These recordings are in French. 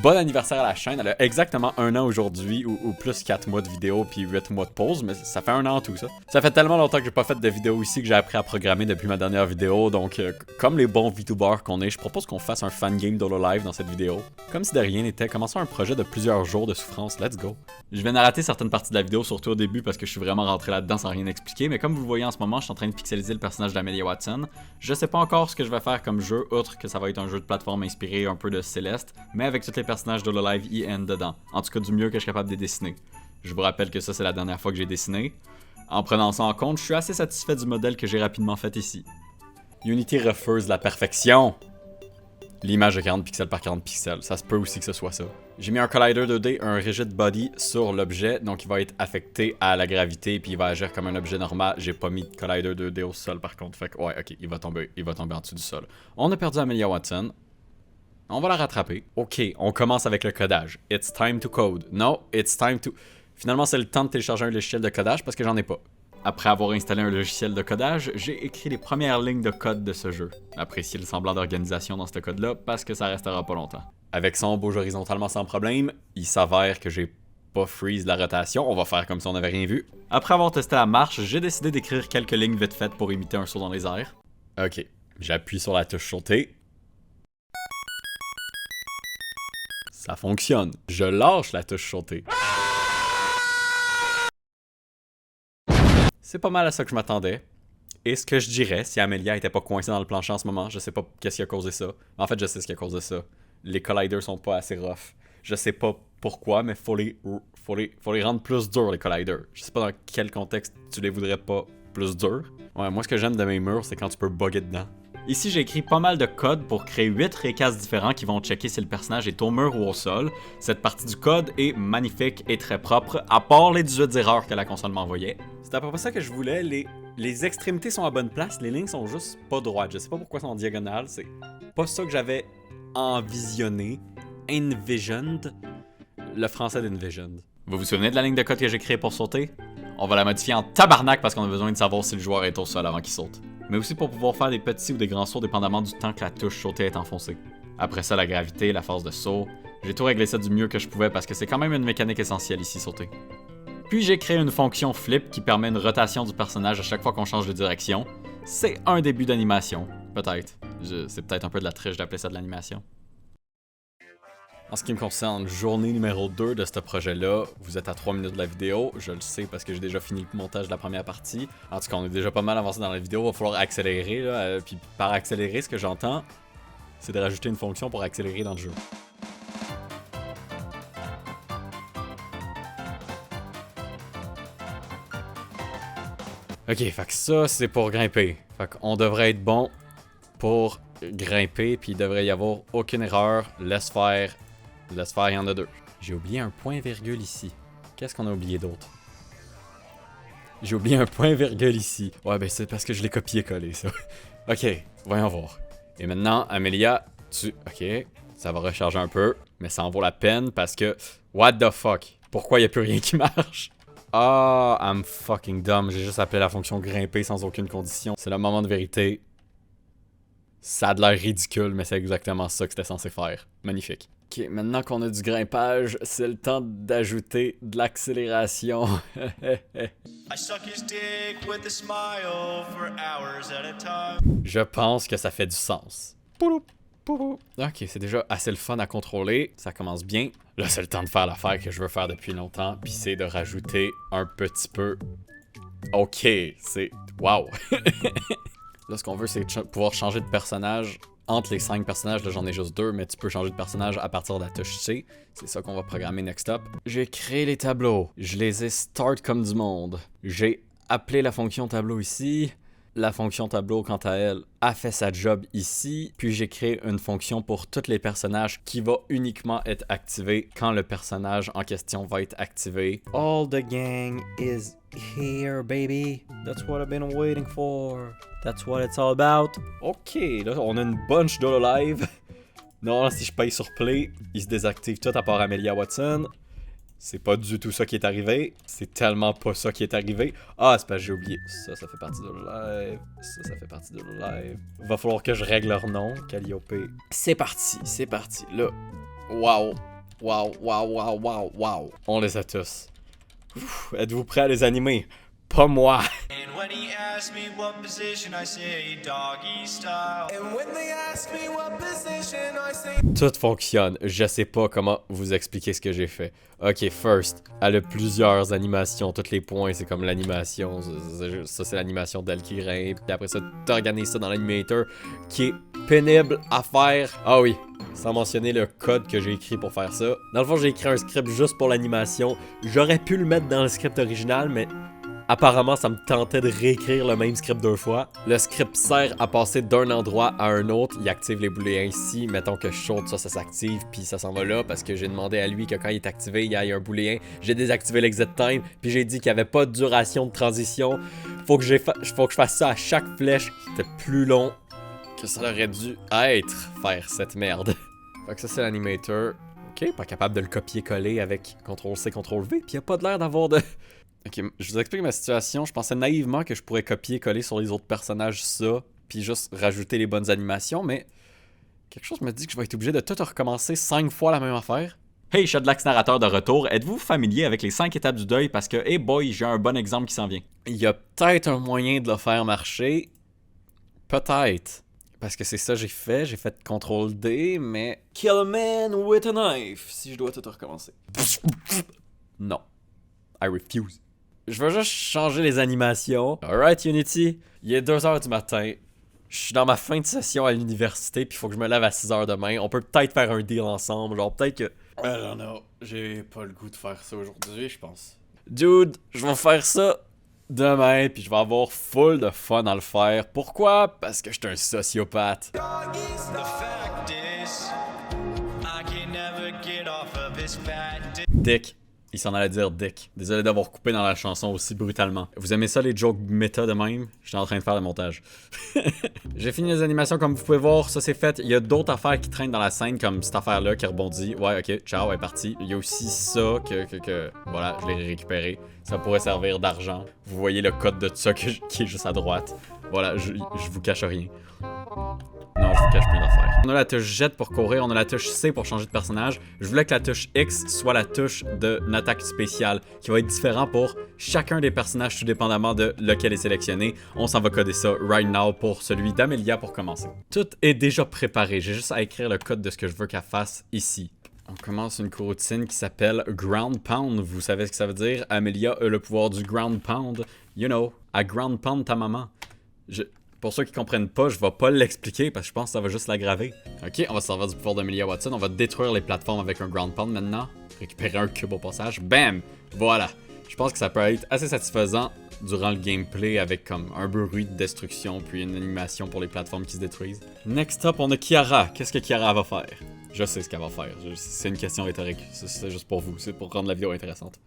bon anniversaire à la chaîne. Elle a exactement 1 an aujourd'hui, ou plus 4 mois de vidéo, puis 8 mois de pause, mais ça fait 1 an tout ça. Ça fait tellement longtemps que j'ai pas fait de vidéo ici que j'ai appris à programmer depuis ma dernière vidéo, donc comme les bons VTubers qu'on est, je propose qu'on fasse un fan game d'Hololive dans cette vidéo. Comme si de rien n'était, commençons un projet de plusieurs jours de souffrance, let's go. Je viens de rater certaines parties de la vidéo, surtout au début parce que je suis vraiment rentré là-dedans sans rien expliquer, mais comme vous le voyez en ce moment, je suis en train de pixeliser le personnage d'Amelia Watson. Je sais pas encore ce que je vais faire comme jeu, outre que ça va être un jeu de plateforme inspiré un peu de Céleste, mais avec tous les personnages d'Hololive IN dedans, en tout cas du mieux que je suis capable de dessiner. Je vous rappelle que ça c'est la dernière fois que j'ai dessiné. En prenant ça en compte, je suis assez satisfait du modèle que j'ai rapidement fait ici. Unity refuse la perfection. L'image de 40 pixels par 40 pixels, ça se peut aussi que ce soit ça. J'ai mis un collider 2D, un rigid body sur l'objet, donc il va être affecté à la gravité puis il va agir comme un objet normal. J'ai pas mis de collider 2D au sol par contre, fait que ouais, ok, il va tomber en dessous du sol. On a perdu Amelia Watson. On va la rattraper. Ok, on commence avec le codage. It's time to code. No, it's time to... Finalement, c'est le temps de télécharger un logiciel de codage parce que j'en ai pas. Après avoir installé un logiciel de codage, j'ai écrit les premières lignes de code de ce jeu. Appréciez le semblant d'organisation dans ce code-là parce que ça restera pas longtemps. Avec son bouge horizontalement sans problème, il s'avère que j'ai pas freeze la rotation, on va faire comme si on n'avait rien vu. Après avoir testé la marche, j'ai décidé d'écrire quelques lignes vite faites pour imiter un saut dans les airs. Ok, j'appuie sur la touche sautée. Ça fonctionne. Je lâche la touche sautée. C'est pas mal à ça que je m'attendais. Et ce que je dirais, si Amelia était pas coincée dans le plancher en ce moment, je sais pas qu'est-ce qui a causé ça. En fait, je sais ce qui a causé ça. Les colliders sont pas assez rough. Je sais pas pourquoi, mais faut les rendre plus durs, les colliders. Je sais pas dans quel contexte tu les voudrais pas plus durs. Ouais, moi ce que j'aime de mes murs, c'est quand tu peux bugger dedans. Ici, j'ai écrit pas mal de code pour créer 8 raycasts différents qui vont checker si le personnage est au mur ou au sol. Cette partie du code est magnifique et très propre, à part les 18 erreurs que la console m'envoyait. C'est à peu près ça que je voulais, les extrémités sont à bonne place, les lignes sont juste pas droites. Je sais pas pourquoi elles sont en diagonale, c'est pas ça que j'avais envisionné, envisioned, le français d'envisioned. Vous vous souvenez de la ligne de code que j'ai créée pour sauter? On va la modifier en tabarnak parce qu'on a besoin de savoir si le joueur est au sol avant qu'il saute. Mais aussi pour pouvoir faire des petits ou des grands sauts dépendamment du temps que la touche sauter est enfoncée. Après ça, la gravité, la force de saut. J'ai tout réglé ça du mieux que je pouvais parce que c'est quand même une mécanique essentielle ici, sauter. Puis j'ai créé une fonction flip qui permet une rotation du personnage à chaque fois qu'on change de direction. C'est un début d'animation, peut-être. C'est peut-être un peu de la triche d'appeler ça de l'animation. En ce qui me concerne, journée numéro 2 de ce projet-là, vous êtes à 3 minutes de la vidéo, je le sais parce que j'ai déjà fini le montage de la première partie. En tout cas, on est déjà pas mal avancé dans la vidéo, il va falloir accélérer, là. Puis par accélérer, ce que j'entends, c'est de rajouter une fonction pour accélérer dans le jeu. Ok, fait que ça, c'est pour grimper. Fait qu'on devrait être bon pour grimper, puis il devrait y avoir aucune erreur. Laisse faire, il y en a 2. J'ai oublié un point-virgule ici. Qu'est-ce qu'on a oublié d'autre? J'ai oublié un point-virgule ici. Ouais, ben c'est parce que je l'ai copié-collé, ça. Ok, voyons voir. Et maintenant, Amelia, ok, ça va recharger un peu, mais ça en vaut la peine parce que... What the fuck? Pourquoi y a plus rien qui marche? Ah, I'm fucking dumb. J'ai juste appelé la fonction grimper sans aucune condition. C'est le moment de vérité. Ça a de l'air ridicule, mais c'est exactement ça que c'était censé faire. Magnifique. Ok, maintenant qu'on a du grimpage, c'est le temps d'ajouter de l'accélération. Je pense que ça fait du sens. Ok, c'est déjà assez le fun à contrôler. Ça commence bien. Là, c'est le temps de faire l'affaire que je veux faire depuis longtemps. Puis c'est de rajouter un petit peu... Ok, c'est... Wow! Là, ce qu'on veut, c'est pouvoir changer de personnage entre les 5 personnages. Là, j'en ai juste 2, mais tu peux changer de personnage à partir de la touche C. C'est ça qu'on va programmer next up. J'ai créé les tableaux. Je les ai start comme du monde. J'ai appelé la fonction tableau ici. La fonction tableau, quant à elle, a fait sa job ici. Puis j'ai créé une fonction pour tous les personnages qui va uniquement être activée quand le personnage en question va être activé. All the gang is here, baby. That's what I've been waiting for. That's what it's all about. Ok, là, on a une bunch d'Hololive. Non, si je paye sur Play, il se désactive tout à part Amelia Watson. C'est pas du tout ça qui est arrivé. C'est tellement pas ça qui est arrivé. Ah, c'est parce que j'ai oublié. Ça fait partie de Hololive. Ça fait partie de Hololive. Va falloir que je règle leur nom. Calliope. C'est parti. Là. Wow. Wow, wow, wow, wow, wow. On les a tous. Êtes-vous prêts à les animer? Pas moi. And when he asked me what position, I say doggy style. And when they ask me what position, I say Tout fonctionne. Je sais pas comment vous expliquer ce que j'ai fait. Ok, first, elle a plusieurs animations. Tous les points, c'est comme l'animation. Ça, c'est l'animation d'elle qui grimpe. Puis après ça, t'organises ça dans l'animator qui est pénible à faire. Ah oui, sans mentionner le code que j'ai écrit pour faire ça. Dans le fond, j'ai écrit un script juste pour l'animation. J'aurais pu le mettre dans le script original, mais apparemment, ça me tentait de réécrire le même script 2 fois. Le script sert à passer d'un endroit à un autre. Il active les booléens ici. Mettons que je saute ça s'active, puis ça s'en va là, parce que j'ai demandé à lui que quand il est activé, il y ait un booléen. J'ai désactivé l'exit time, puis j'ai dit qu'il n'y avait pas de duration de transition. Faut que je fasse ça à chaque flèche. C'était plus long que ça aurait dû être, faire cette merde. Fait que ça, c'est l'animator. Ok, pas capable de le copier-coller avec CTRL-C, CTRL-V, puis il n'y a pas de l'air d'avoir de... Ok, je vous explique ma situation. Je pensais naïvement que je pourrais copier-coller sur les autres personnages ça, puis juste rajouter les bonnes animations, mais quelque chose me dit que je vais être obligé de tout recommencer 5 fois la même affaire. Hey, Shadlax narrateur de retour. Êtes-vous familier avec les 5 étapes du deuil? Parce que, hey boy, j'ai un bon exemple qui s'en vient. Il y a peut-être un moyen de le faire marcher. Peut-être. Parce que c'est ça que j'ai fait. J'ai fait CTRL-D, mais... Kill a man with a knife. Si je dois tout recommencer. Non. I refuse. Je veux juste changer les animations. Alright, Unity. Il est 2h du matin. Je suis dans ma fin de session à l'université, puis il faut que je me lève à 6h demain. On peut peut-être faire un deal ensemble. Genre, peut-être que. I don't know. J'ai pas le goût de faire ça aujourd'hui, je pense. Dude, je vais faire ça demain, puis je vais avoir full de fun à le faire. Pourquoi? Parce que je suis un sociopathe. doggy style. The fact is, I can never get off of his fat dick. Dick. Il s'en allait dire Dick. Désolé d'avoir coupé dans la chanson aussi brutalement. Vous aimez ça les jokes méta de même? J'étais en train de faire le montage. J'ai fini les animations comme vous pouvez voir, ça c'est fait. Il y a d'autres affaires qui traînent dans la scène comme cette affaire-là qui rebondit. Ouais, ok, ciao, elle est partie. Il y a aussi ça que voilà, je l'ai récupéré. Ça pourrait servir d'argent. Vous voyez le code de ça qui est juste à droite. Voilà, je vous cache rien. Non, je vous cache plein d'affaires. On a la touche Z pour courir, on a la touche C pour changer de personnage. Je voulais que la touche X soit la touche d'une attaque spéciale qui va être différente pour chacun des personnages tout dépendamment de lequel est sélectionné. On s'en va coder ça right now pour celui d'Amelia pour commencer. Tout est déjà préparé, j'ai juste à écrire le code de ce que je veux qu'elle fasse ici. On commence une coroutine qui s'appelle Ground Pound. Vous savez ce que ça veut dire? Amelia a le pouvoir du Ground Pound. You know, à Ground Pound ta maman. Pour ceux qui comprennent pas, je vais pas l'expliquer parce que je pense que ça va juste l'aggraver. Ok, on va se servir du pouvoir d'Amelia Watson. On va détruire les plateformes avec un Ground Pound maintenant. Récupérer un cube au passage. Bam! Voilà. Je pense que ça peut être assez satisfaisant durant le gameplay avec comme un bruit de destruction puis une animation pour les plateformes qui se détruisent. Next up, on a Kiara. Qu'est-ce que Kiara va faire? Je sais ce qu'elle va faire. C'est une question rhétorique. C'est juste pour vous. C'est pour rendre la vidéo intéressante.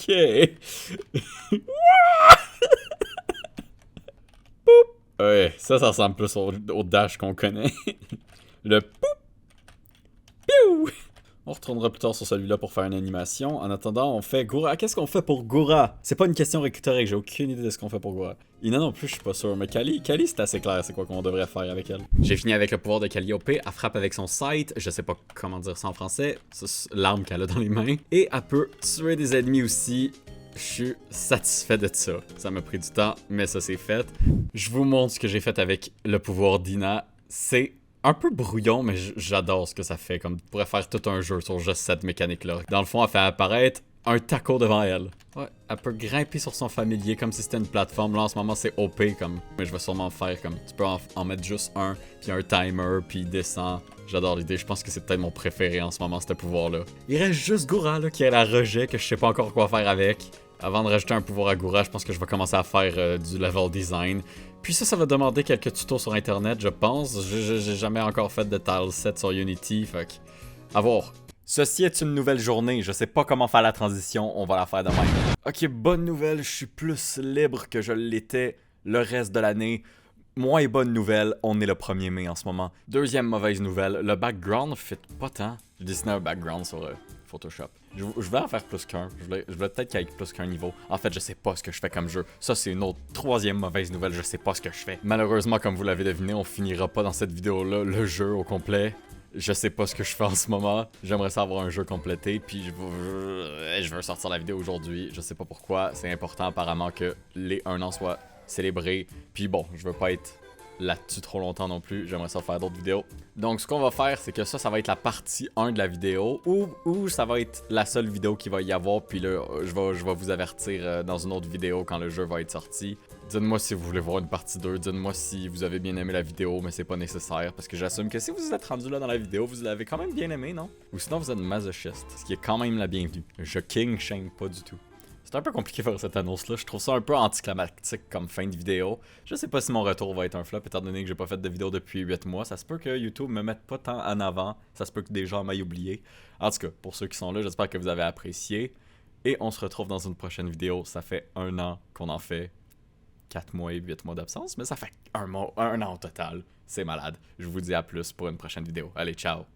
Ok. Ouais, ça ressemble plus au dash qu'on connaît. Le poup. Piou. On retournera plus tard sur celui-là pour faire une animation. En attendant, on fait Gura. Qu'est-ce qu'on fait pour Gura? C'est pas une question rhétorique, j'ai aucune idée de ce qu'on fait pour Gura. Ina non plus, je suis pas sûr. Mais Kali c'est assez clair, c'est quoi qu'on devrait faire avec elle. J'ai fini avec le pouvoir de Calliope. Elle frappe avec son sight. Je sais pas comment dire ça en français. C'est l'arme qu'elle a dans les mains. Et elle peut tuer des ennemis aussi. Je suis satisfait de ça. Ça m'a pris du temps, mais ça c'est fait. Je vous montre ce que j'ai fait avec le pouvoir d'Ina. C'est un peu brouillon, mais j'adore ce que ça fait. Comme, je pourrais faire tout un jeu sur juste cette mécanique-là. Dans le fond, elle fait apparaître un taco devant elle. Ouais, elle peut grimper sur son familier comme si c'était une plateforme. Là, en ce moment, c'est OP, comme. Mais je vais sûrement faire comme. Tu peux en mettre juste un, puis un timer, puis il descend. J'adore l'idée. Je pense que c'est peut-être mon préféré en ce moment, ce pouvoir-là. Il reste juste Gura, là, qui a la rejet, que je sais pas encore quoi faire avec. Avant de rajouter un pouvoir à Gura, je pense que je vais commencer à faire du level design. Puis ça va demander quelques tutos sur internet, je pense. J'ai jamais encore fait de tile set sur Unity, fait que... À voir. Ceci est une nouvelle journée, je sais pas comment faire la transition, on va la faire de même. Ok, bonne nouvelle, je suis plus libre que je l'étais le reste de l'année. Moins bonne nouvelle, on est le 1er mai en ce moment. Deuxième mauvaise nouvelle, le background fit pas tant. J'ai dessiné un background sur Photoshop. Je voulais en faire plus qu'un. Je voulais peut-être qu'il y ait plus qu'un niveau. En fait, je sais pas ce que je fais comme jeu. Ça, c'est une autre troisième mauvaise nouvelle. Je sais pas ce que je fais. Malheureusement, comme vous l'avez deviné, on finira pas dans cette vidéo-là le jeu au complet. Je sais pas ce que je fais en ce moment. J'aimerais ça avoir un jeu complété. Puis je veux sortir la vidéo aujourd'hui. Je sais pas pourquoi. C'est important apparemment que les 1 an soient célébrés. Puis bon, je veux pas être là-dessus trop longtemps non plus, j'aimerais ça faire d'autres vidéos. Donc ce qu'on va faire, c'est que ça va être la partie 1 de la vidéo, ou ça va être la seule vidéo qu'il va y avoir, puis là, je vais vous avertir dans une autre vidéo quand le jeu va être sorti. Dites-moi si vous voulez voir une partie 2, dites-moi si vous avez bien aimé la vidéo, mais c'est pas nécessaire, parce que j'assume que si vous êtes rendu là dans la vidéo, vous l'avez quand même bien aimé, non? Ou sinon vous êtes masochiste, ce qui est quand même la bienvenue. Je king shame pas du tout. C'est un peu compliqué de faire cette annonce-là. Je trouve ça un peu anticlimactique comme fin de vidéo. Je sais pas si mon retour va être un flop, étant donné que j'ai pas fait de vidéo depuis 8 mois. Ça se peut que YouTube me mette pas tant en avant. Ça se peut que des gens m'aillent oublié. En tout cas, pour ceux qui sont là, j'espère que vous avez apprécié. Et on se retrouve dans une prochaine vidéo. Ça fait 1 an qu'on en fait. 4 mois et 8 mois d'absence, mais ça fait un an au total. C'est malade. Je vous dis à plus pour une prochaine vidéo. Allez, ciao!